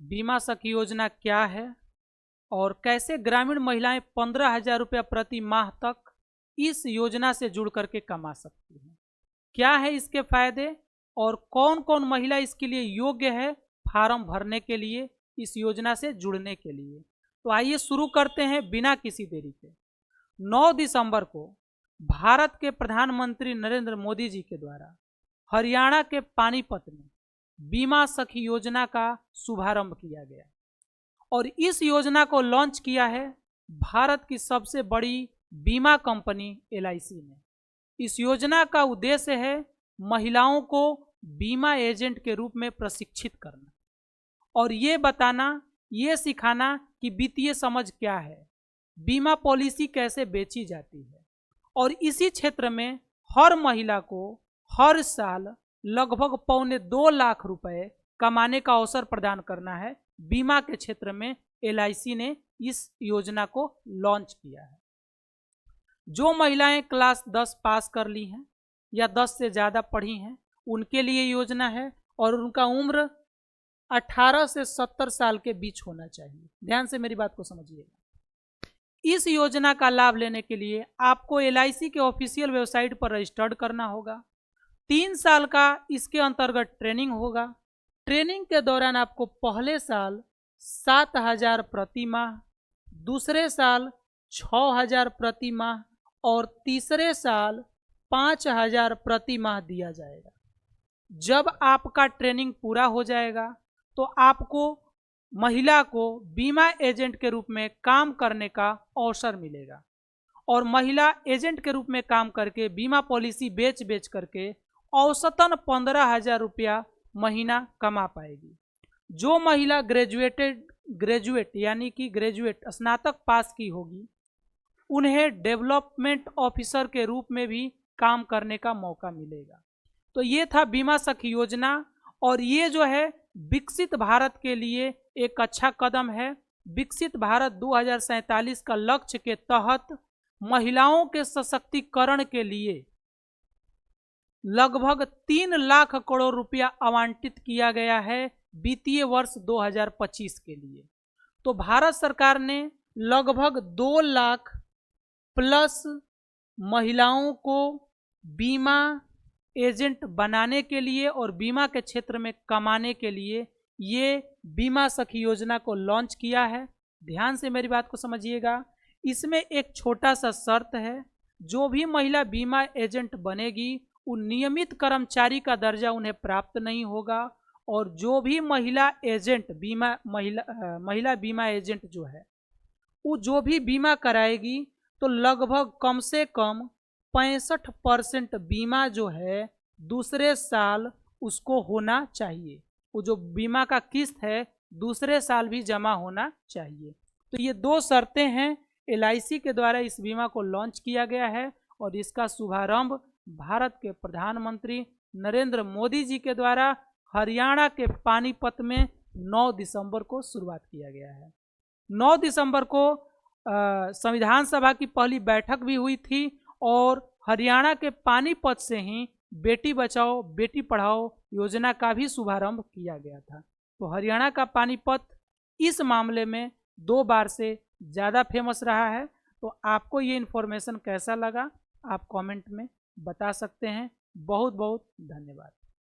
बीमा सखी योजना क्या है और कैसे ग्रामीण महिलाएं 15,000 रुपया प्रति माह तक इस योजना से जुड़ करके कमा सकती हैं, क्या है इसके फायदे और कौन कौन महिला इसके लिए योग्य है फार्म भरने के लिए, इस योजना से जुड़ने के लिए। तो आइए शुरू करते हैं बिना किसी देरी के। 9 दिसंबर को भारत के प्रधानमंत्री नरेंद्र मोदी जी के द्वारा हरियाणा के पानीपत में बीमा सखी योजना का शुभारंभ किया गया और इस योजना को लॉन्च किया है भारत की सबसे बड़ी बीमा कंपनी LIC ने। इस योजना का उद्देश्य है महिलाओं को बीमा एजेंट के रूप में प्रशिक्षित करना और ये बताना, ये सिखाना कि वित्तीय समझ क्या है, बीमा पॉलिसी कैसे बेची जाती है और इसी क्षेत्र में हर महिला को हर साल लगभग 2.25 लाख रुपए कमाने का अवसर प्रदान करना है। बीमा के क्षेत्र में LIC ने इस योजना को लॉन्च किया है। जो महिलाएं क्लास 10 पास कर ली हैं या 10 से ज़्यादा पढ़ी हैं उनके लिए योजना है और उनका उम्र 18 से 70 साल के बीच होना चाहिए। ध्यान से मेरी बात को समझिएगा। इस योजना का लाभ लेने के लिए आपको LIC के ऑफिशियल वेबसाइट पर रजिस्टर्ड करना होगा। 3 साल का इसके अंतर्गत ट्रेनिंग होगा। ट्रेनिंग के दौरान आपको पहले साल 7,000 प्रति माह, दूसरे साल 6,000 प्रति माह और तीसरे साल 5,000 प्रति माह दिया जाएगा। जब आपका ट्रेनिंग पूरा हो जाएगा तो आपको महिला को बीमा एजेंट के रूप में काम करने का अवसर मिलेगा और महिला एजेंट के रूप में काम करके बीमा पॉलिसी बेच करके औसतन 15,000 रुपया महीना कमा पाएगी। जो महिला ग्रेजुएट यानी कि स्नातक पास की होगी उन्हें डेवलपमेंट ऑफिसर के रूप में भी काम करने का मौका मिलेगा। तो ये था बीमा सखी योजना और ये जो है विकसित भारत के लिए एक अच्छा कदम है। विकसित भारत 2047 का लक्ष्य के तहत महिलाओं के सशक्तिकरण के लिए लगभग 3 लाख करोड़ रुपया आवंटित किया गया है वित्तीय वर्ष 2025 के लिए। तो भारत सरकार ने लगभग 2 लाख प्लस महिलाओं को बीमा एजेंट बनाने के लिए और बीमा के क्षेत्र में कमाने के लिए ये बीमा सखी योजना को लॉन्च किया है। ध्यान से मेरी बात को समझिएगा। इसमें एक छोटा सा शर्त है, जो भी महिला बीमा एजेंट बनेगी उन नियमित कर्मचारी का दर्जा उन्हें प्राप्त नहीं होगा और जो भी महिला एजेंट महिला बीमा एजेंट जो है वो जो भी बीमा कराएगी तो लगभग कम से कम 65% बीमा जो है दूसरे साल उसको होना चाहिए। वो जो बीमा का किस्त है दूसरे साल भी जमा होना चाहिए। तो ये 2 शर्तें हैं। LIC के द्वारा इस बीमा को लॉन्च किया गया है और इसका शुभारंभ भारत के प्रधानमंत्री नरेंद्र मोदी जी के द्वारा हरियाणा के पानीपत में 9 दिसंबर को शुरुआत किया गया है। 9 दिसंबर को संविधान सभा की पहली बैठक भी हुई थी और हरियाणा के पानीपत से ही बेटी बचाओ बेटी पढ़ाओ योजना का भी शुभारंभ किया गया था। तो हरियाणा का पानीपत इस मामले में 2 बार से ज़्यादा फेमस रहा है। तो आपको ये इन्फॉर्मेशन कैसा लगा आप कमेंट में बता सकते हैं। बहुत बहुत धन्यवाद।